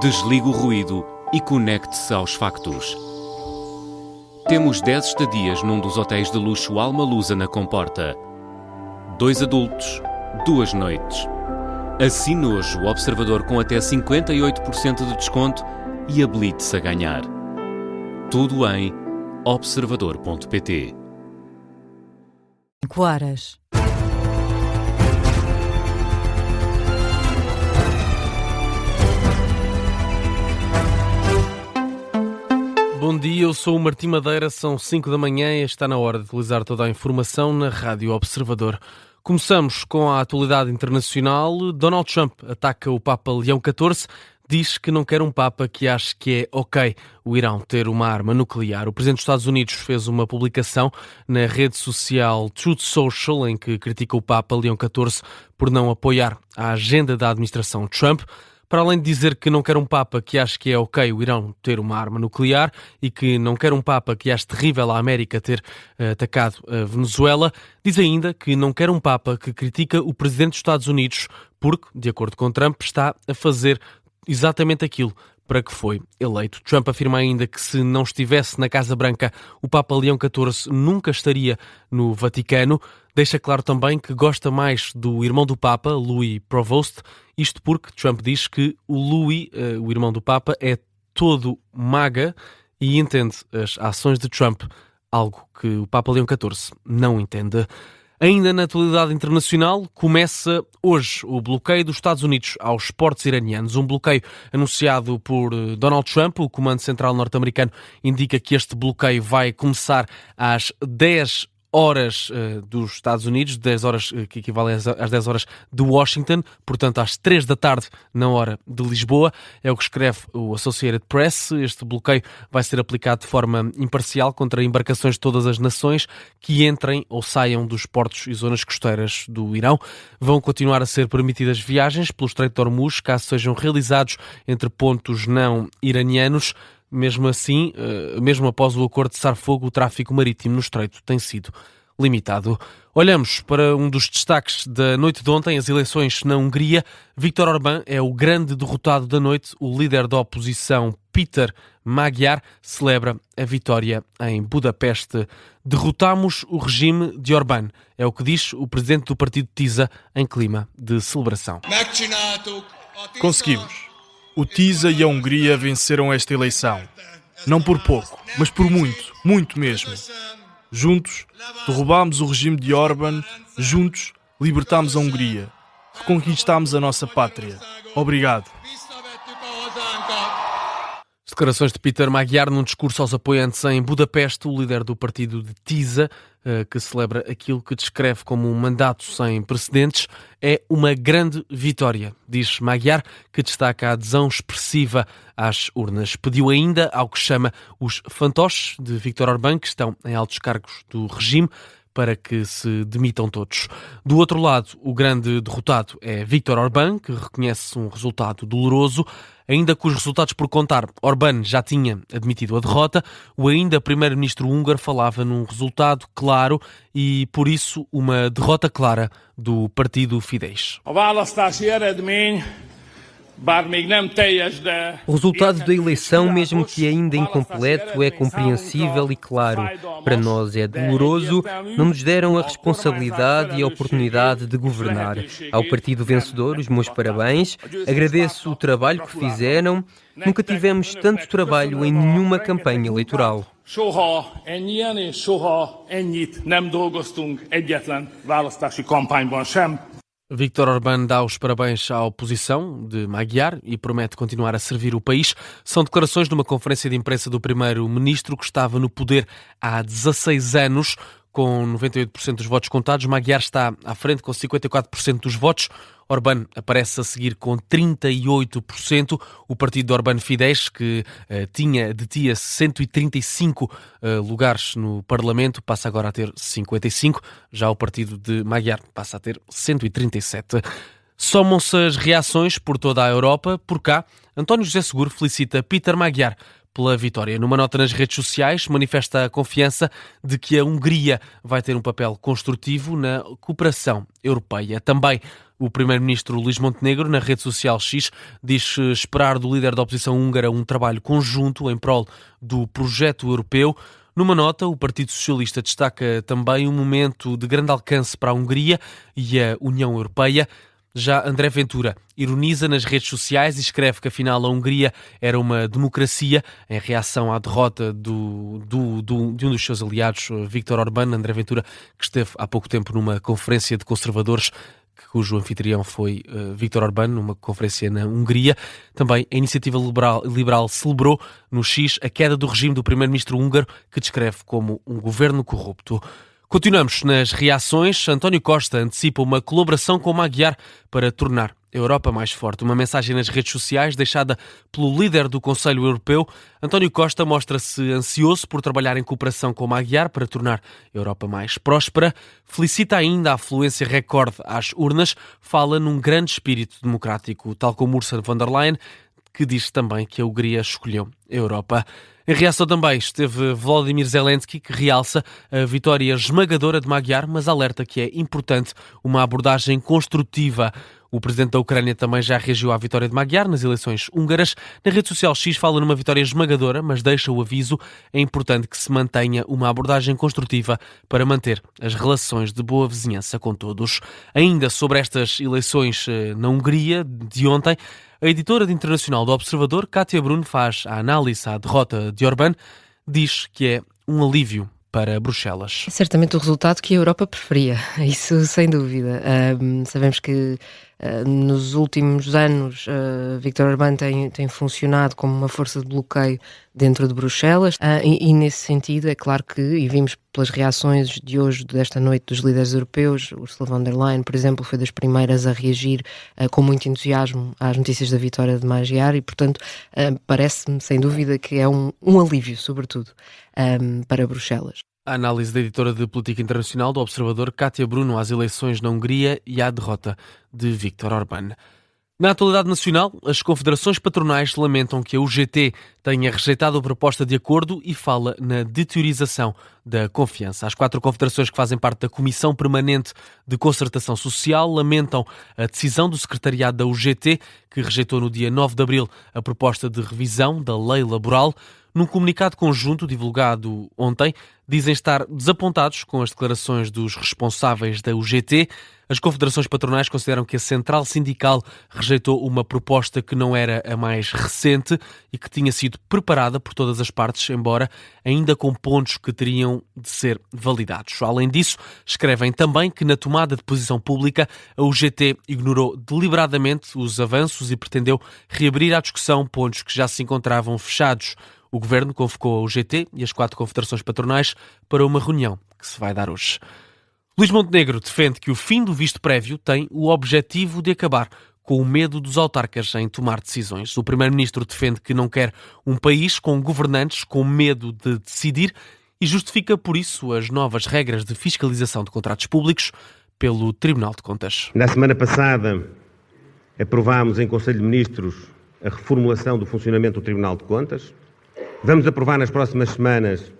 Desligue o ruído e conecte-se aos factos. Temos 10 estadias num dos hotéis de luxo Alma Lusa na Comporta. 2 adultos, 2 noites. Assine hoje o Observador com até 58% de desconto e habilite-se a ganhar. Tudo em observador.pt. 5 horas. Bom dia, eu sou o Martim Madeira, são 5 da manhã e está na hora de utilizar toda a informação na Rádio Observador. Começamos com a atualidade internacional. Donald Trump ataca o Papa Leão XIV, diz que não quer um Papa que ache que é ok o Irão ter uma arma nuclear. O Presidente dos Estados Unidos fez uma publicação na rede social Truth Social em que critica o Papa Leão XIV por não apoiar a agenda da administração Trump. Para além de dizer que não quer um Papa que ache que é ok o Irão ter uma arma nuclear e que não quer um Papa que ache terrível a América ter atacado a Venezuela, diz ainda que não quer um Papa que critica o Presidente dos Estados Unidos porque, de acordo com Trump, está a fazer exatamente aquilo para que foi eleito. Trump afirma ainda que se não estivesse na Casa Branca, o Papa Leão XIV nunca estaria no Vaticano. Deixa claro também que gosta mais do irmão do Papa, Louis Provost, isto porque Trump diz que o Louis, o irmão do Papa, é todo MAGA e entende as ações de Trump, algo que o Papa Leão XIV não entende. Ainda na atualidade internacional, começa hoje o bloqueio dos Estados Unidos aos portos iranianos. Um bloqueio anunciado por Donald Trump. O Comando Central norte-americano indica que este bloqueio vai começar às 10 horas dos Estados Unidos, 10 horas que equivalem às 10 horas de Washington, portanto às 3 da tarde na hora de Lisboa. É o que escreve o Associated Press. Este bloqueio vai ser aplicado de forma imparcial contra embarcações de todas as nações que entrem ou saiam dos portos e zonas costeiras do Irão. Vão continuar a ser permitidas viagens pelo Estreito de Hormuz, caso sejam realizados entre pontos não iranianos. Mesmo assim, mesmo após o acordo de cessar-fogo, o tráfico marítimo no Estreito tem sido limitado. Olhamos para um dos destaques da noite de ontem, as eleições na Hungria. Viktor Orbán é o grande derrotado da noite. O líder da oposição, Péter Magyar, celebra a vitória em Budapeste. Derrotamos o regime de Orbán, é o que diz o presidente do partido TISA em clima de celebração. Conseguimos. O TISA e a Hungria venceram esta eleição. Não por pouco, mas por muito, muito mesmo. Juntos, derrubámos o regime de Orbán. Juntos, libertámos a Hungria. Reconquistámos a nossa pátria. Obrigado. Declarações de Péter Magyar num discurso aos apoiantes em Budapeste. O líder do partido de TISA, que celebra aquilo que descreve como um mandato sem precedentes, é uma grande vitória, diz Magyar, que destaca a adesão expressiva às urnas. Pediu ainda ao que chama os fantoches de Viktor Orbán, que estão em altos cargos do regime, para que se demitam todos. Do outro lado, o grande derrotado é Viktor Orbán, que reconhece um resultado doloroso. Ainda com os resultados por contar, Orbán já tinha admitido a derrota. O ainda primeiro-ministro húngaro falava num resultado claro e, por isso, uma derrota clara do partido Fidesz. O resultado da eleição, mesmo que ainda incompleto, é compreensível e claro. Para nós é doloroso, não nos deram a responsabilidade e a oportunidade de governar. Ao partido vencedor, os meus parabéns, agradeço o trabalho que fizeram. Nunca tivemos tanto trabalho em nenhuma campanha eleitoral. Soha ennyien és soha ennyit nem dolgoztunk egyetlen választási kampányban sem. Viktor Orbán dá os parabéns à oposição de Magyar e promete continuar a servir o país. São declarações de uma conferência de imprensa do primeiro-ministro que estava no poder há 16 anos. Com 98% dos votos contados, Magyar está à frente com 54% dos votos. Orbán aparece a seguir com 38%. O partido de Orbán Fidesz, que detinha 135 lugares no Parlamento, passa agora a ter 55. Já o partido de Magyar passa a ter 137. Somam-se as reações por toda a Europa. Por cá, António José Seguro felicita Péter Magyar pela vitória. Numa nota nas redes sociais, manifesta a confiança de que a Hungria vai ter um papel construtivo na cooperação europeia. Também O primeiro-ministro Luís Montenegro, na rede social X, diz esperar do líder da oposição húngara um trabalho conjunto em prol do projeto europeu. Numa nota, o Partido Socialista destaca também um momento de grande alcance para a Hungria e a União Europeia. Já André Ventura ironiza nas redes sociais e escreve que afinal a Hungria era uma democracia em reação à derrota de um dos seus aliados, Viktor Orbán. André Ventura, que esteve há pouco tempo numa conferência de conservadores, cujo anfitrião foi Viktor Orbán, numa conferência na Hungria. Também a Iniciativa Liberal celebrou no X a queda do regime do primeiro-ministro húngaro, que descreve como um governo corrupto. Continuamos nas reações. António Costa antecipa uma colaboração com Magyar para tornar a Europa mais forte. Uma mensagem nas redes sociais deixada pelo líder do Conselho Europeu. António Costa mostra-se ansioso por trabalhar em cooperação com Magyar para tornar a Europa mais próspera. Felicita ainda a afluência recorde às urnas. Fala num grande espírito democrático, tal como Ursula von der Leyen, que diz também que a Hungria escolheu a Europa. Em reação também esteve Volodymyr Zelensky, que realça a vitória esmagadora de Magyar, mas alerta que é importante uma abordagem construtiva. O presidente da Ucrânia também já reagiu à vitória de Magyar nas eleições húngaras. Na rede social X fala numa vitória esmagadora, mas deixa o aviso: é importante que se mantenha uma abordagem construtiva para manter as relações de boa vizinhança com todos. Ainda sobre estas eleições na Hungria de ontem, a editora internacional do Observador, Kátia Bruno, faz a análise à derrota de Orbán, diz que é um alívio para Bruxelas. É certamente o resultado que a Europa preferia, isso sem dúvida. Sabemos que nos últimos anos Viktor Orbán tem funcionado como uma força de bloqueio dentro de Bruxelas e nesse sentido é claro que, e vimos pelas reações de hoje, desta noite, dos líderes europeus, Ursula von der Leyen, por exemplo, foi das primeiras a reagir com muito entusiasmo às notícias da vitória de Magyar e, portanto, parece-me sem dúvida que é um alívio, sobretudo, para Bruxelas. A análise da editora de política internacional do Observador, Kátia Bruno, às eleições na Hungria e à derrota de Viktor Orbán. Na atualidade nacional, as confederações patronais lamentam que a UGT tenha rejeitado a proposta de acordo e fala na deteriorização da confiança. As 4 confederações que fazem parte da Comissão Permanente de Concertação Social lamentam a decisão do secretariado da UGT, que rejeitou no dia 9 de abril a proposta de revisão da lei laboral. Num comunicado conjunto divulgado ontem, dizem estar desapontados com as declarações dos responsáveis da UGT. As confederações patronais consideram que a central sindical rejeitou uma proposta que não era a mais recente e que tinha sido preparada por todas as partes, embora ainda com pontos que teriam de ser validados. Além disso, escrevem também que na tomada de posição pública a UGT ignorou deliberadamente os avanços e pretendeu reabrir à discussão pontos que já se encontravam fechados. O Governo convocou a UGT e as 4 confederações patronais para uma reunião que se vai dar hoje. Luís Montenegro defende que o fim do visto prévio tem o objetivo de acabar com o medo dos autarcas em tomar decisões. O primeiro-ministro defende que não quer um país com governantes com medo de decidir e justifica por isso as novas regras de fiscalização de contratos públicos pelo Tribunal de Contas. Na semana passada aprovámos em Conselho de Ministros a reformulação do funcionamento do Tribunal de Contas. Vamos aprovar nas próximas semanas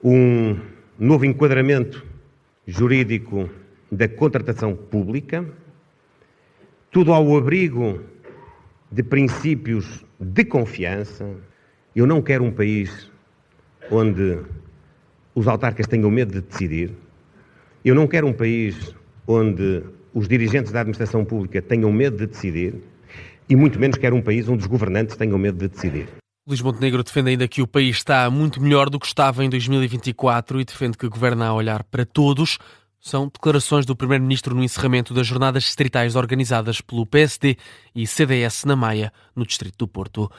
um novo enquadramento jurídico da contratação pública, tudo ao abrigo de princípios de confiança. Eu não quero um país onde os autarcas tenham medo de decidir. Eu não quero um país onde os dirigentes da administração pública tenham medo de decidir e muito menos quero um país onde os governantes tenham medo de decidir. Luís Montenegro defende ainda que o país está muito melhor do que estava em 2024 e defende que governa a olhar para todos. São declarações do Primeiro-Ministro no encerramento das jornadas distritais organizadas pelo PSD e CDS na Maia, no distrito do Porto.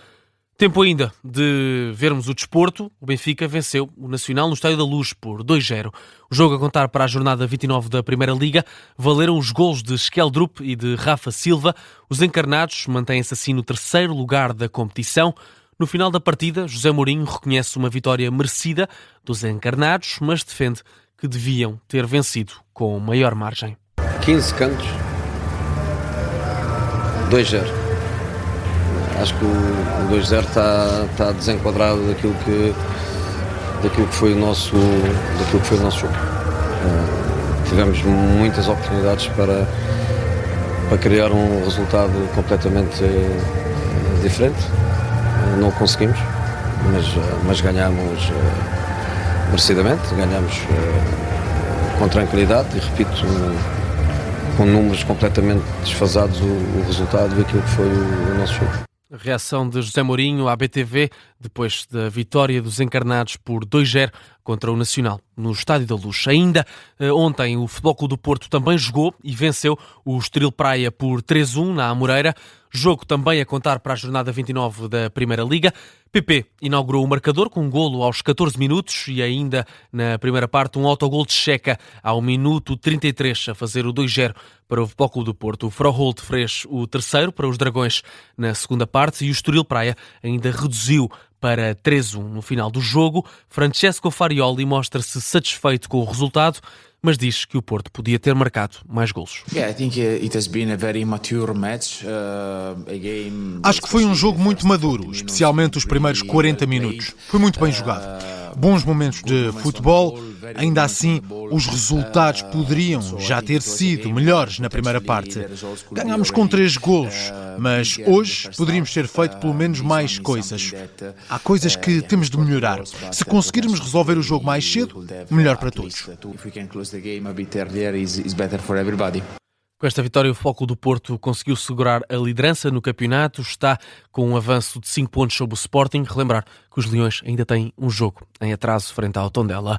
Tempo ainda de vermos o desporto. O Benfica venceu o Nacional no Estádio da Luz por 2-0. O jogo a contar para a jornada 29 da Primeira Liga valeram os golos de Skeldrup e de Rafa Silva. Os encarnados mantêm-se assim no 3º lugar da competição. No final da partida, José Mourinho reconhece uma vitória merecida dos encarnados, mas defende que deviam ter vencido com maior margem. 15 cantos, 2-0. Acho que o 2-0 está desenquadrado daquilo que foi o nosso jogo. tivemos muitas oportunidades para criar um resultado completamente diferente. Não conseguimos, mas ganhamos merecidamente, ganhamos com tranquilidade e, repito, com números completamente desfasados o resultado e aquilo que foi o nosso jogo. A reação de José Mourinho à BTV depois da vitória dos encarnados por 2-0 contra o Nacional no Estádio da Luz. Ainda ontem o Futebol Clube do Porto também jogou e venceu o Estoril Praia por 3-1 na Amoreira. Jogo também a contar para a jornada 29 da Primeira Liga. PP inaugurou o marcador com um golo aos 14 minutos e ainda na primeira parte um autogol de Checa ao minuto 33 a fazer o 2-0 para o Futebol Clube do Porto. O Froholt fez o terceiro para os Dragões na segunda parte e o Estoril Praia ainda reduziu para 3-1 no final do jogo. Francesco Farioli mostra-se satisfeito com o resultado, mas diz que o Porto podia ter marcado mais golos. Acho que foi um jogo muito maduro, especialmente os primeiros 40 minutos. Foi muito bem jogado. Bons momentos de futebol, ainda assim os resultados poderiam já ter sido melhores na primeira parte. Ganhámos com 3 golos, mas hoje poderíamos ter feito pelo menos mais coisas. Há coisas que temos de melhorar. Se conseguirmos resolver o jogo mais cedo, melhor para todos. Com esta vitória, o Futebol Clube do Porto conseguiu segurar a liderança no campeonato, está com um avanço de 5 pontos sobre o Sporting. Relembrar que os Leões ainda têm um jogo em atraso frente ao Tondela.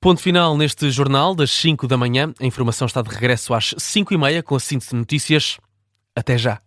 Ponto final neste jornal das 5 da manhã. A informação está de regresso às 5h30 com a síntese de notícias. Até já.